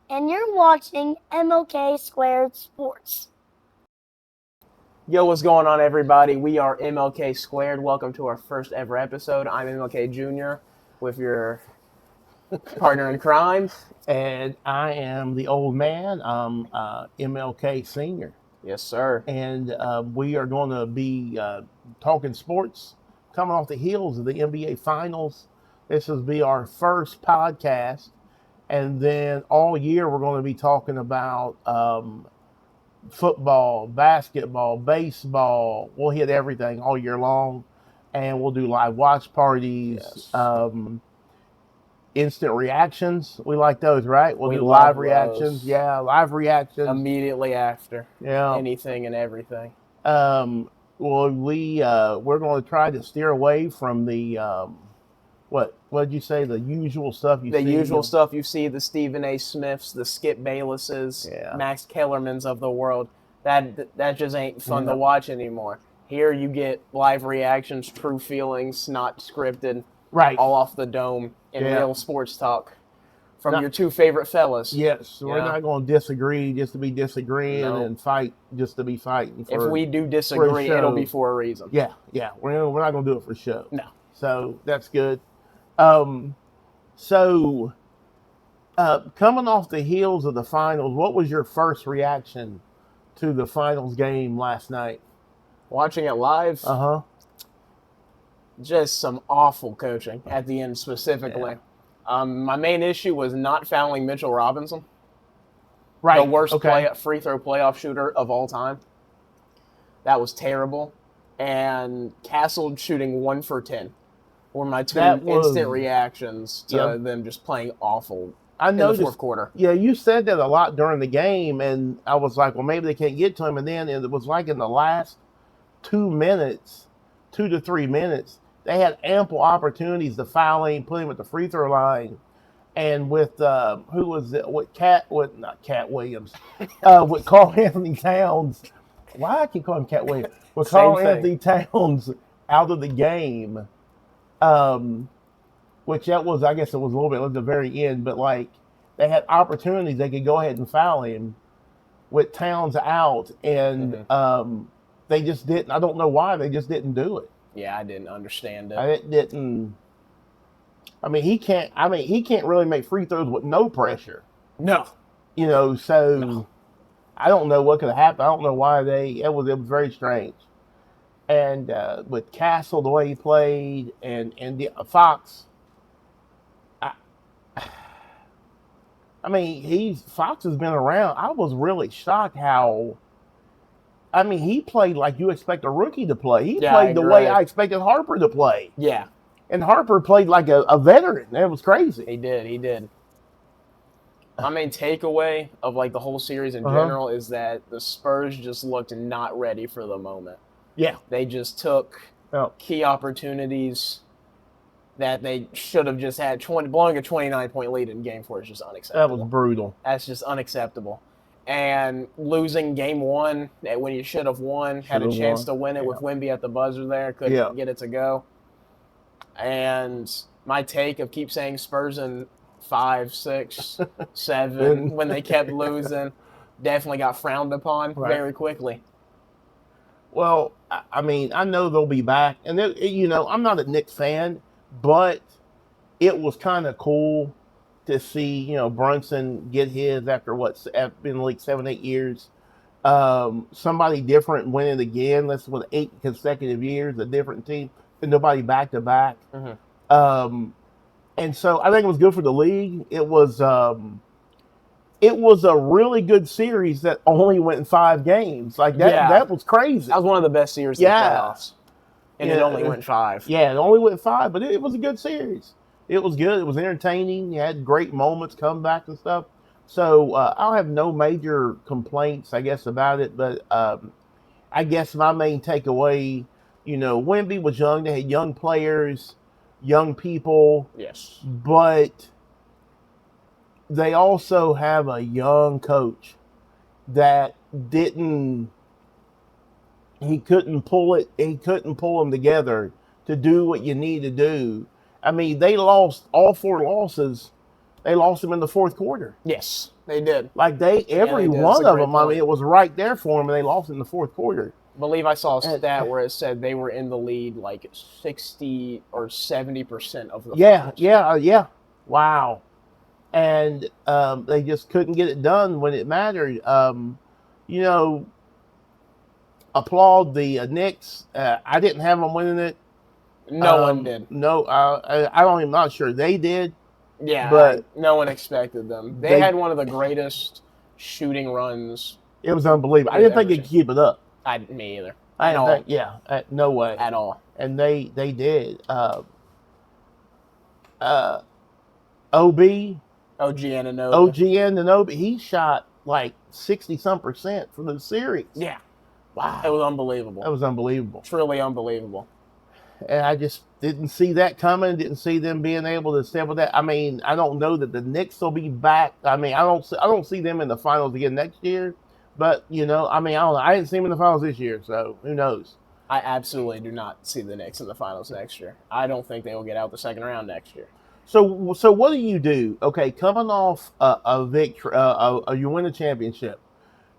and you're watching MLK Squared Sports. Yo, what's going on, everybody? We are MLK Squared. Welcome to our first ever episode. I'm MLK Jr. with your partner in crime. And I am the old man. I'm MLK Senior. Yes, sir. And we are going to be talking sports coming off the heels of the NBA Finals. This will be our first podcast. And then all year we're going to be talking about football, basketball, baseball. We'll hit everything all year long. And we'll do live watch parties. Yes. Instant reactions. We like those, right? We'll do love live reactions. those. Yeah, live reactions. Immediately after. Yeah. Anything and everything. Well, we're going to try to steer away from the what did you say? The usual stuff you see. The usual stuff you see, the Stephen A. Smiths, the Skip Baylesses, Yeah. Max Kellermans of the world. That just ain't fun to watch anymore. Here you get live reactions, true feelings, not scripted, Right. all off the dome in Yeah. real sports talk from your two favorite fellas. Yes, we're Yeah. not going to disagree just to be disagreeing No. and fight just to be fighting. If we do disagree, show. it'll be for a reason. Yeah, we're not going to do it for show. No. So that's good. Coming off the heels of the finals, what was your first reaction to the finals game last night? Watching it live, just some awful coaching at the end specifically. My main issue was not fouling Mitchell Robinson. Right. The worst Okay. free throw playoff shooter of all time. That was terrible. And Castle shooting 1 for 10 were my two instant reactions to them just playing awful in the fourth quarter. Yeah, you said that a lot during the game, and I was like, well, maybe they can't get to him. And then it was like in the last 2 to 3 minutes, they had ample opportunities to foul him, put him at the free throw line. And with who was it? With not Cat Williams, with Carl Anthony Towns. Why I keep calling him Cat Williams? With Carl Anthony Towns out of the game, which that was, I guess it was a little bit at the very end, but like they had opportunities, they could go ahead and foul him with Towns out, and they just didn't. I don't know why they just didn't do it. Yeah, I didn't understand it. He can't really make free throws with no pressure. No. So I don't know what could have happened. I don't know why it was very strange. And with Castle, the way he played, and the Fox, Fox has been around. I was really shocked how, he played like you expect a rookie to play. He played the way I expected Harper to play. Yeah. And Harper played like a veteran. That was crazy. He did. My main takeaway of like the whole series in general is that the Spurs just looked not ready for the moment. Yeah. They just took key opportunities that they should have just had. Blowing a 29-point lead in Game 4 is just unacceptable. That was brutal. That's just unacceptable. And losing Game 1 when you should have won, had a chance to win it with Wemby at the buzzer there, couldn't get it to go. And my take of keep saying Spurs in 5, 6, 7 when they kept losing definitely got frowned upon very quickly. Well, I know they'll be back. And, I'm not a Knicks fan, but it was kind of cool to see, Brunson get his after been like 7, 8 years. Somebody different winning again. That's with 8 consecutive years, a different team. And nobody back to back. And so I think it was good for the league. It was a really good series that only went in 5 games. Like that, that was crazy. That was one of the best series in the playoffs. And it only went 5. Yeah, it only went 5, but it was a good series. It was good. It was entertaining. You had great moments, comebacks and stuff. So I'll have no major complaints, I guess, about it. But I guess my main takeaway, Wemby was young. They had young players, young people. Yes. But they also have a young coach that he couldn't pull them together to do what you need to do. They lost all 4 losses. They lost them in the fourth quarter. Yes. They did. Like every one of them. I mean, it was right there for them, and they lost in the fourth quarter. I believe I saw a stat where it said they were in the lead like 60 or 70% of the finals. Yeah. Wow. And they just couldn't get it done when it mattered. Applaud the Knicks. I didn't have them winning it. No one did. No, I'm not sure they did. Yeah, but no one expected them. They had one of the greatest shooting runs. It was unbelievable. I didn't think they could keep it up. Me either. I didn't think, no way. At all. And they did. OB. OG Anunoby, he shot like 60-some% for the series. Yeah. Wow. It was unbelievable. That was unbelievable. Truly unbelievable. And I just didn't see that coming. Didn't see them being able to step with that. I mean, I don't know that the Knicks will be back. I mean, I don't see them in the finals again next year. But, I mean, I don't know. I didn't see them in the finals this year, so who knows? I absolutely do not see the Knicks in the finals next year. I don't think they will get out the second round next year. So what do? Okay, coming off a victory, you win a championship.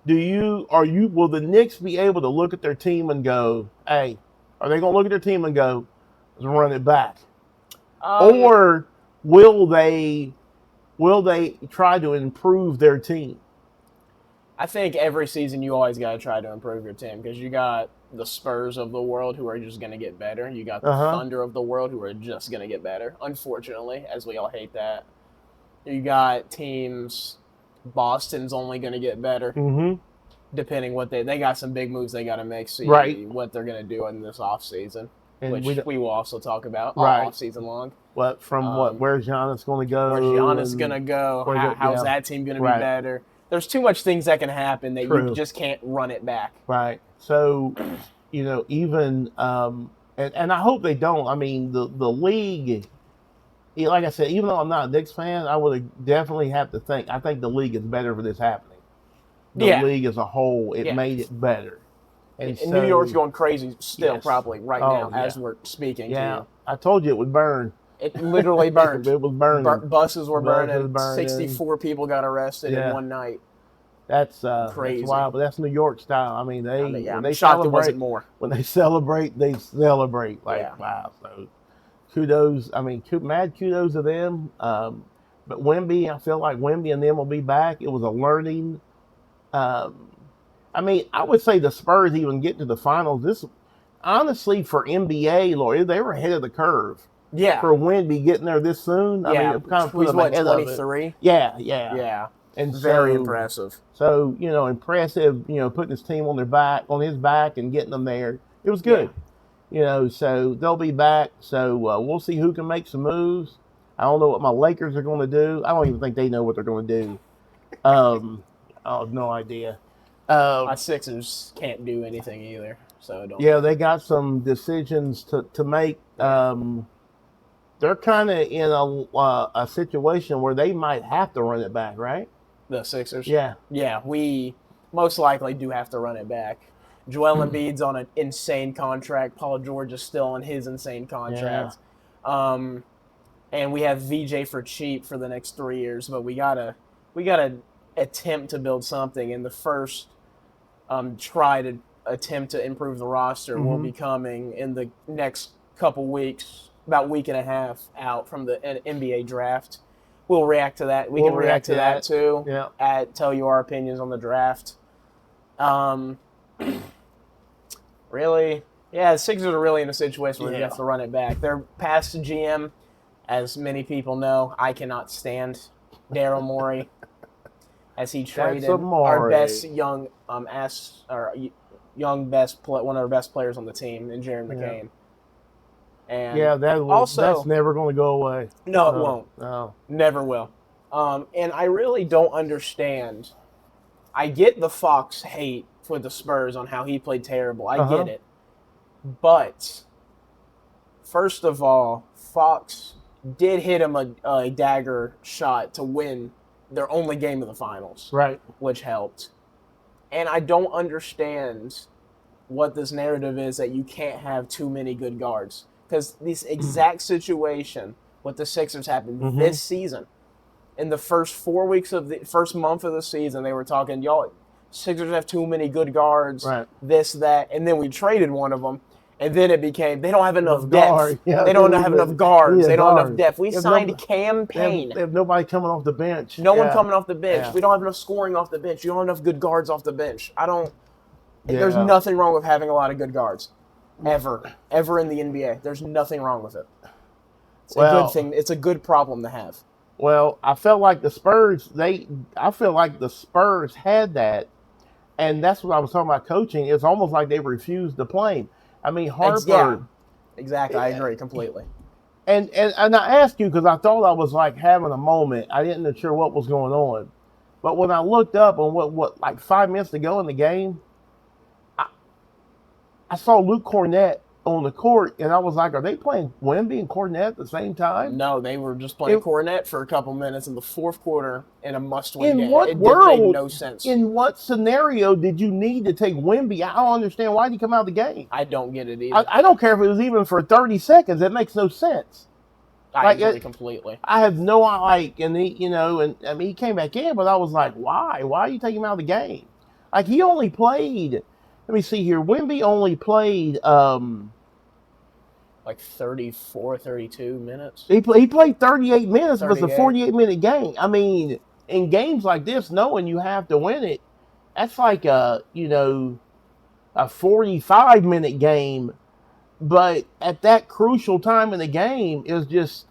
Will the Knicks be able to look at their team and go, hey, are they going to look at their team and go, let's run it back? Or will they try to improve their team? I think every season you always got to try to improve your team because you got the Spurs of the world who are just going to get better. You got the Thunder of the world who are just going to get better, unfortunately, as we all hate that. You got teams, Boston's only going to get better, depending what they got some big moves they got to make, see what they're going to do in this offseason, which we will also talk about all offseason long. Where's Giannis going to go? Where's Giannis going to go? How's that team going to be better? There's too much things that can happen that you just can't run it back. Right. So, even and I hope they don't. I mean, the league, like I said, even though I'm not a Knicks fan, I would definitely have to think. I think the league is better for this happening. The league as a whole, it made it better. And New York's going crazy still, probably right now as we're speaking. Yeah, to you. I told you it would burn. It literally burned. It was burning. Buses were burning. 64 people got arrested in one night. That's crazy. That's wild, but that's New York style. I mean, they shocked there wasn't more. When they celebrate, they celebrate. Wow. So kudos. I mean, mad kudos to them. But Wemby, I feel like Wemby and them will be back. It was a learning. I mean, I would say the Spurs even get to the finals. This, honestly, for NBA, Lord, they were ahead of the curve. Yeah. For Wemby getting there this soon, I mean, it kind of put them ahead 23? of it. Yeah. And very impressive. So, impressive, putting his team on his back and getting them there. It was good. So they'll be back. So we'll see who can make some moves. I don't know what my Lakers are going to do. I don't even think they know what they're going to do. I have no idea. My Sixers can't do anything either. So they got some decisions to make. They're kind of in a situation where they might have to run it back, right? The Sixers? Yeah. Yeah, we most likely do have to run it back. Joel Embiid's on an insane contract. Paul George is still on his insane contract. Yeah. And we have VJ for cheap for the next 3 years, but we gotta attempt to build something. And the first try to attempt to improve the roster will be coming in the next couple weeks. About a week and a half out from the NBA draft. We'll react to that. We can react to that too. Yeah. Tell you our opinions on the draft. Really, the Sixers are really in a situation where they have to run it back. They're past the GM, as many people know. I cannot stand Daryl Morey, as he traded our best young one of our best players on the team, in Jared McCain. And that's never going to go away. No, it won't. No. Never will. And I really don't understand. I get the Fox hate for the Spurs on how he played terrible. I get it. But, first of all, Fox did hit him a dagger shot to win their only game of the finals. Right. Which helped. And I don't understand what this narrative is that you can't have too many good guards. Because this exact situation with the Sixers happened this season. in the first 4 weeks of the first month of the season, they were talking, y'all, Sixers have too many good guards, this, that, and then we traded one of them. And then it became, they don't have enough depth. Yeah, they don't have enough guards. They don't have enough depth. We signed Cam Payne. They have nobody coming off the bench. No one coming off the bench. Yeah. We don't have enough scoring off the bench. You don't have enough good guards off the bench. There's nothing wrong with having a lot of good guards. Ever in the NBA. There's nothing wrong with it. It's a good thing. It's a good problem to have. Well, I felt like the Spurs, had that. And that's what I was talking about coaching. It's almost like they refused to play him. I mean, Harper. Exactly. I agree completely. And I asked you because I thought I was like having a moment. I didn't know sure what was going on. But when I looked up on what like 5 minutes to go in the game, I saw Luke Cornett on the court, and I was like, are they playing Wemby and Cornett at the same time? No, they were just playing Cornett for a couple minutes in the fourth quarter in a must-win game. What it world, didn't make no sense. In what scenario did you need to take Wemby? I don't understand. Why did he come out of the game? I don't get it either. I don't care if it was even for 30 seconds. That makes no sense. I agree completely. I have no and he came back in, but I was like, why? Why are you taking him out of the game? Like, he only played, let me see here, Wemby only played like 34, 32 minutes. He played 38 minutes. It was a 48-minute game. I mean, in games like this, knowing you have to win it, that's like a 45-minute game. But at that crucial time in the game, is just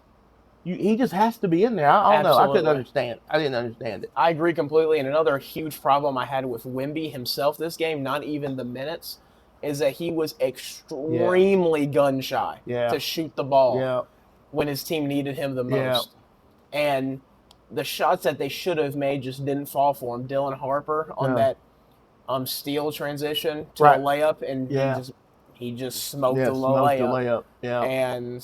he just has to be in there. I don't know. I couldn't understand. I didn't understand it. I agree completely. And another huge problem I had with Wemby himself this game, not even the minutes, is that he was extremely gun shy to shoot the ball when his team needed him the most. And the shots that they should have made just didn't fall for him. Dylan Harper on that steal transition to a layup, and he just smoked the layup. Yeah. And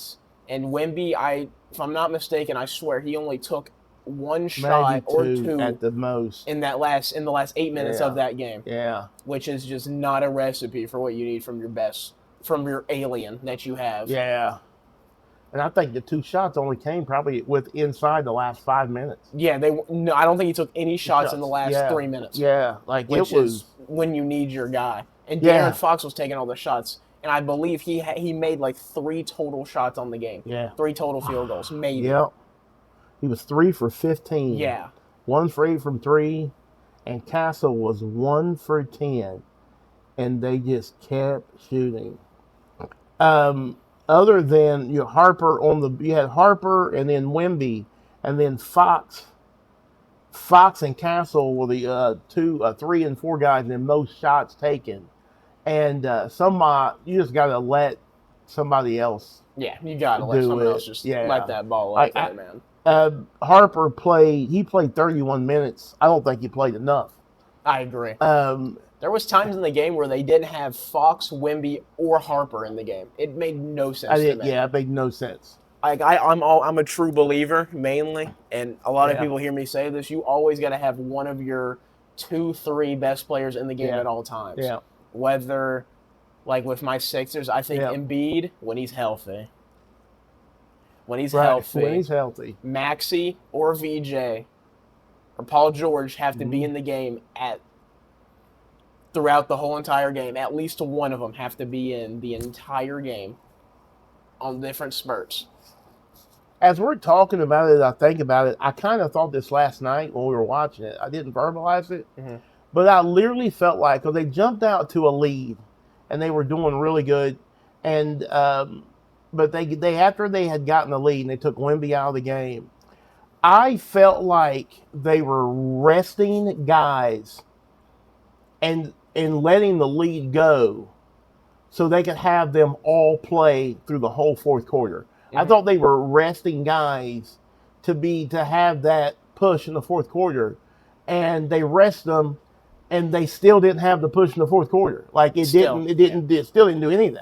Wemby, if I'm not mistaken, I swear he only took one shot or two at the most in the last 8 minutes of that game. Yeah. Which is just not a recipe for what you need from your alien that you have. Yeah. And I think the two shots only came probably inside the last 5 minutes. Yeah, I don't think he took any shots in the last 3 minutes. Yeah, which is when you need your guy. And De'Aaron Fox was taking all the shots. And I believe he made like 3 total shots on the game. Yeah. 3 total field goals. Maybe. Yep. He was 3 for 15. Yeah. 1 for 8 from 3. And Castle was 1 for 10. And they just kept shooting. Other than Harper you had Harper and then Wemby, and then Fox and Castle were the 3 and 4 guys in most shots taken. And you just got to let somebody else. Yeah, you got to let someone else just let that ball up there, man. Harper played 31 minutes. I don't think he played enough. I agree. There was times in the game where they didn't have Fox, Wemby, or Harper in the game. It made no sense to me. Yeah, it made no sense. I'm a true believer, mainly, and a lot of people hear me say this. You always got to have one of your 2-3 best players in the game at all times. Yeah. Whether, like with my Sixers, I think Embiid, when he's healthy. When he's healthy. Maxey or VJ or Paul George have to be in the game throughout the whole entire game. At least one of them have to be in the entire game on different spurts. As we're talking about it, I think about it, I kind of thought this last night when we were watching it. I didn't verbalize it, but I literally felt like, because they jumped out to a lead, and they were doing really good, and but they after they had gotten the lead and they took Wemby out of the game, I felt like they were resting guys and letting the lead go so they could have them all play through the whole fourth quarter. I thought they were resting guys to have that push in the fourth quarter, and they rest them, and they still didn't have the push in the fourth quarter. Like it still didn't do anything.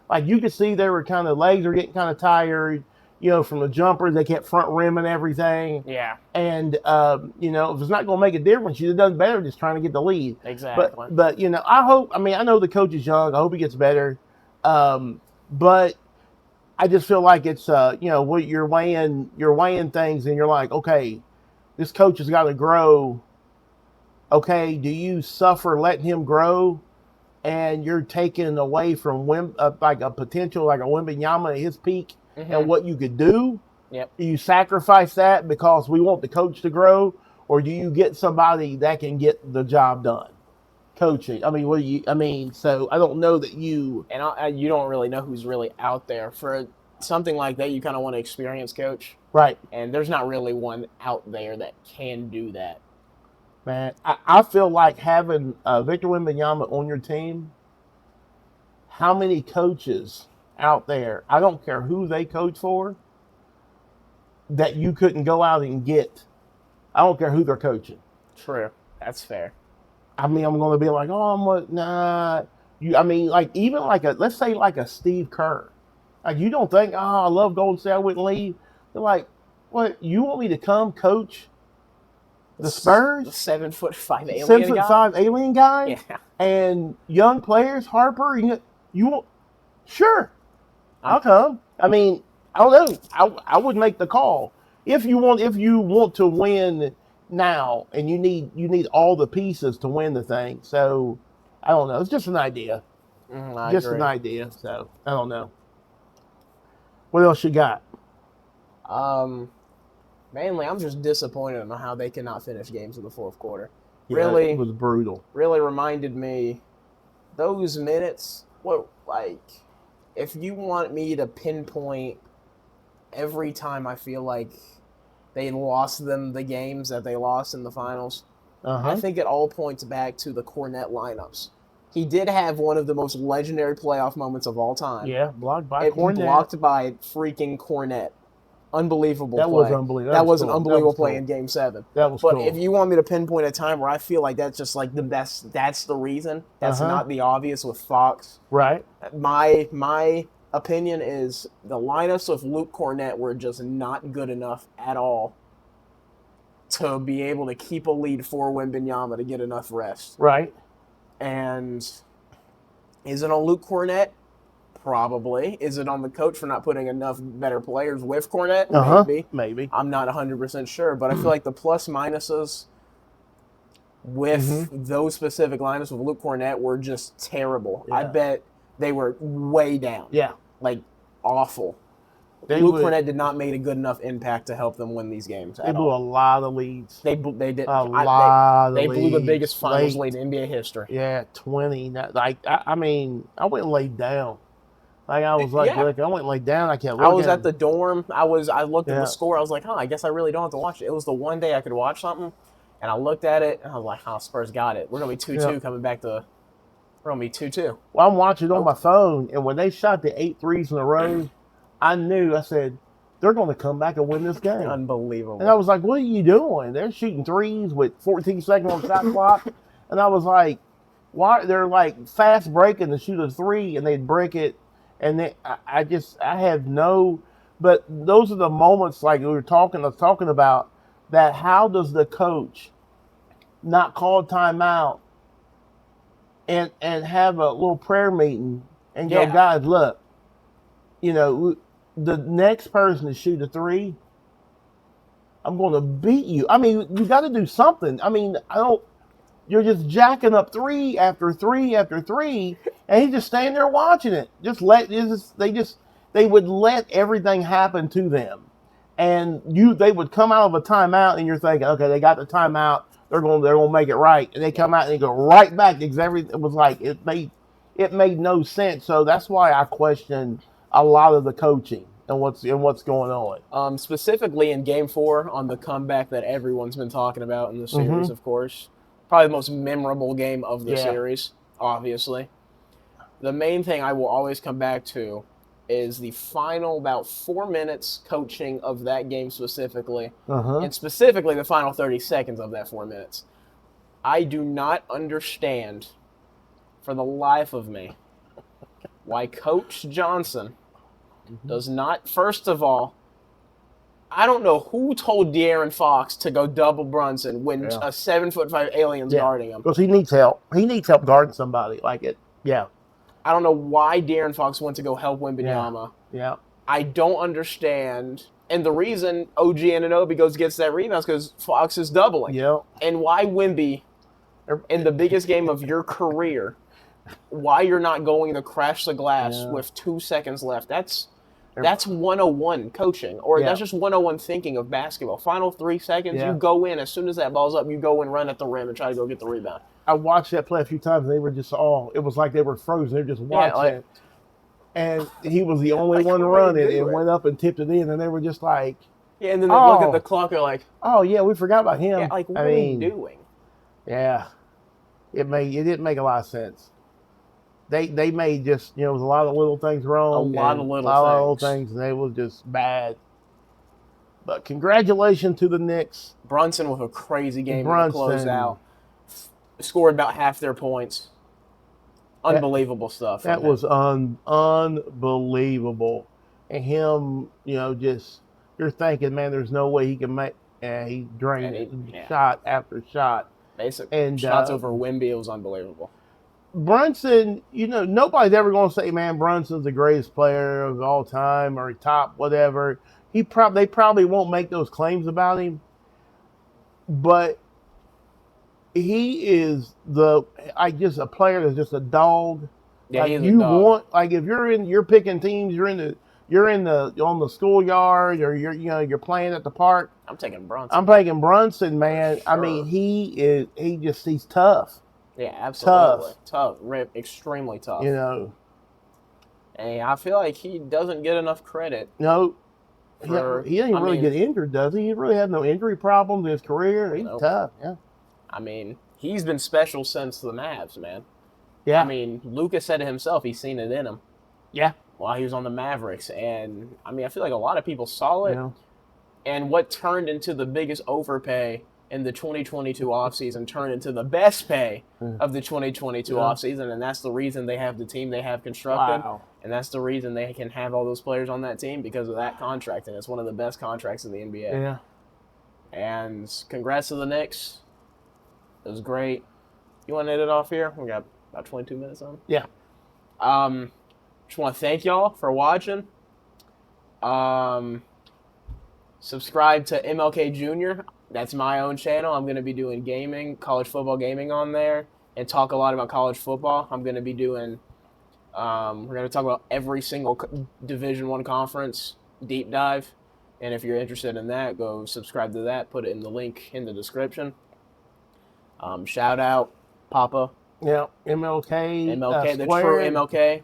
Like you could see they were legs were getting kind of tired, from the jumpers. They kept front rimming everything. Yeah. And if it's not going to make a difference, you'd have done better just trying to get the lead. Exactly. But I know the coach is young. I hope he gets better. But I just feel like it's you're weighing things, and you're like, okay, this coach has got to grow. Okay, do you suffer letting him grow, and you're taking away from like a potential like a Wembanyama at his peak and what you could do? Yep. Do you sacrifice that because we want the coach to grow, or do you get somebody that can get the job done? Coaching. I mean, so I don't know that you and you don't really know who's really out there for something like that. You kind of want to experience coach, right? And there's not really one out there that can do that. Man, I feel like having Victor Wembanyama on your team. How many coaches out there? I don't care who they coach for. That you couldn't go out and get. I don't care who they're coaching. True, that's fair. I mean, I'm going to be like, like even like let's say like a Steve Kerr. Like you don't think, I love Golden State, I wouldn't leave. They're like, what? You want me to come coach the Spurs? The 7'5" alien 7'5" alien guy? Yeah. And young players, Harper, you want? Sure, I'll come. I mean, I don't know. I would make the call if you want to win now, and you need all the pieces to win the thing. So I don't know. It's just an idea. Just an idea. So I don't know. What else you got? Mainly, I'm just disappointed in how they cannot finish games in the fourth quarter. Yeah, really, it was brutal. Really reminded me those minutes. If you want me to pinpoint every time I feel like they lost them the games that they lost in the finals, I think it all points back to the Cornette lineups. He did have one of the most legendary playoff moments of all time. Yeah, blocked by Cornette. Blocked by freaking Cornette. Unbelievable play. Was unbelievable. That was an unbelievable play in Game 7. That was But cool. if you want me to pinpoint a time where I feel like that's just like the best, that's the reason. That's not the obvious with Fox. Right. My opinion is the lineups with Luke Cornette were just not good enough at all to be able to keep a lead for Wembanyama to get enough rest. Right. And is it on Luke Cornette? Probably. Is it on the coach for not putting enough better players with Cornette? Maybe. I'm not 100% sure, but I feel like the plus minuses with those specific lineups with Luke Cornette were just terrible. Yeah. I bet they were way down. Yeah. Like awful. Luke Cornette did not make a good enough impact to help them win these games. They blew a lot of leads. They did. They blew the biggest finals lead in NBA history. Yeah, 20. I mean, I went and laid down. Like I was like, look, I went and laid down. I can't look. I was at the dorm. I looked at the score. I was like, I guess I really don't have to watch it. It was the one day I could watch something, and I looked at it and I was like, Spurs got it. We're gonna be 2-2 coming back to. We're gonna be 2-2. Well, I'm watching on my phone, and when they shot the 8 threes in a row, I knew. I said, they're going to come back and win this game. Unbelievable. And I was like, what are you doing? They're shooting threes with 14 seconds on the shot clock, and I was like, why? They're like fast breaking to shoot a three, and they'd break it. And then I have no, but those are the moments like I was talking about that. How does the coach not call timeout and have a little prayer meeting and go, guys, look, the next person to shoot a three, I'm going to beat you. I mean, you got to do something. I mean, you're just jacking up three after three after three, and he's just standing there watching it. They would let everything happen to them, and they would come out of a timeout, and you're thinking, okay, they got the timeout, they're going to make it right, and they come out and they go right back because it was like it made no sense. So that's why I question a lot of the coaching and what's going on. Specifically in Game 4 on the comeback that everyone's been talking about in the series, of course. Probably the most memorable game of the series, obviously. The main thing I will always come back to is the final about 4 minutes coaching of that game specifically, and specifically the final 30 seconds of that 4 minutes. I do not understand, for the life of me, why Coach Johnson does not, first of all, I don't know who told De'Aaron Fox to go double Brunson when a 7'5" alien's guarding him. Because he needs help. He needs help guarding somebody like it. Yeah. I don't know why De'Aaron Fox went to go help Wembanyama. Yeah. I don't understand And the reason OG Anunoby gets that rebound is because Fox is doubling. Yep. And why Wemby, in the biggest game of your career, why you're not going to crash the glass with 2 seconds left? That's 101 coaching, or that's just 101 thinking of basketball. Final 3 seconds, you go in. As soon as that ball's up, you go and run at the rim and try to go get the rebound. I watched that play a few times, and they were just it was like they were frozen. They were just watching it. And he was the only one running. It went up and tipped it in, and they were just like... Yeah, and then they look at the clock, they're like... Oh, yeah, we forgot about him. Yeah, like, what are we doing? Yeah. It didn't make a lot of sense. They made just, it was a lot of little things wrong. A lot of little things, and they were just bad. But congratulations to the Knicks. Brunson with a crazy game to close out. Scored about half their points. Unbelievable stuff. That was unbelievable. And him, just, you're thinking, man, there's no way he can make, he drained shot after shot. And shots over Wemby, it was unbelievable. Brunson, nobody's ever going to say, man, Brunson's the greatest player of all time or top whatever. They probably won't make those claims about him. But he is a player that's just a dog. Yeah, he's a dog. If you're picking teams, you're on the schoolyard or you're playing at the park. I'm taking Brunson. I'm taking Brunson, man. Sure. I mean, he's tough. Yeah, absolutely. Tough. Extremely tough. And I feel like he doesn't get enough credit. No. He doesn't really get injured, does he? He really had no injury problems in his career. He's tough, yeah. I mean, he's been special since the Mavs, man. Yeah. I mean, Lucas said it himself. He's seen it in him. Yeah. While he was on the Mavericks. And, I mean, I feel like a lot of people saw it. Yeah. And what turned into the biggest overpay in the 2022 offseason turned into the best pay of the 2022 offseason. And that's the reason they have the team they have constructed. Wow. And that's the reason they can have all those players on that team, because of that contract. And it's one of the best contracts in the NBA. Yeah. And congrats to the Knicks. It was great. You want to end it off here? We got about 22 minutes on. Yeah. Just want to thank y'all for watching. Subscribe to MLK Jr. That's my own channel. I'm going to be doing gaming, college football gaming on there, and talk a lot about college football. I'm going to be doing, we're going to talk about every single Division I conference deep dive. And if you're interested in that, go subscribe to that. Put it in the link in the description. Shout out, Papa. Yeah, MLK. MLK, the true MLK.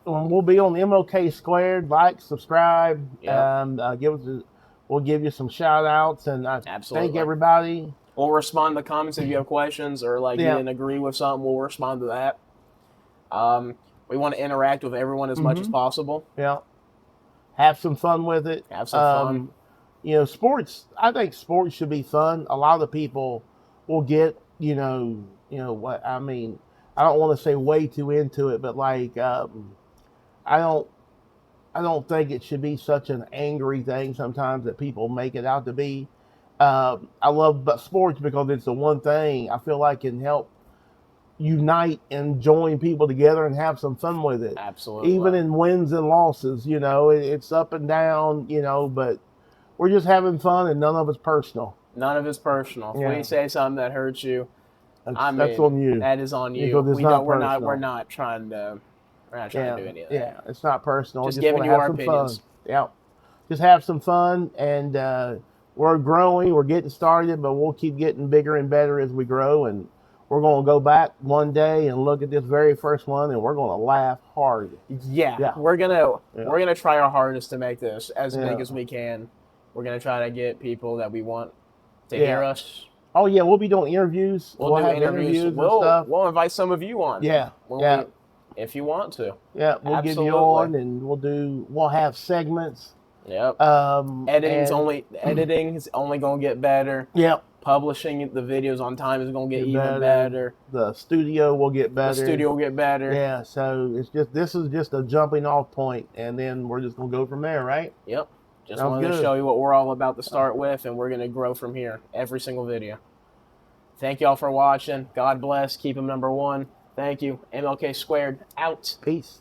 We'll be on MLK Squared. Like, subscribe. Yep. We'll give you some shout outs, and thank everybody. We'll respond to comments if you have questions, or you didn't agree with something. We'll respond to that. We want to interact with everyone as much as possible. Yeah. Have some fun with it. Have some fun. Sports. I think sports should be fun. A lot of people will get, what I mean. I don't want to say way too into it, but I don't think it should be such an angry thing sometimes that people make it out to be. I love sports because it's the one thing I feel like can help unite and join people together and have some fun with it. Absolutely. Even in wins and losses, it's up and down, but we're just having fun and none of it's personal. None of it's personal. If we say something that hurts you, that's on you. That is on you. We're not trying to do any of that. Yeah, it's not personal. Just giving you our opinions. Fun. Yeah. Just have some fun, and we're growing, we're getting started, but we'll keep getting bigger and better as we grow, and we're going to go back one day and look at this very first one, and we're going to laugh hard. Yeah. We're gonna try our hardest to make this as big as we can. We're gonna try to get people that we want to hear us. Oh yeah, we'll be doing interviews. We'll do interviews and stuff. We'll invite some of you on. Yeah. If you want to. Yeah, we'll give you on, and we'll have segments. Yep. Editing's only gonna get better. Yep. Publishing the videos on time is gonna get even better. The studio will get better. Yeah, so this is just a jumping off point, and then we're just gonna go from there, right? Yep. Just wanted to show you what we're all about to start with, and we're gonna grow from here every single video. Thank y'all for watching. God bless. Keep them number one. Thank you. MLK Squared out. Peace.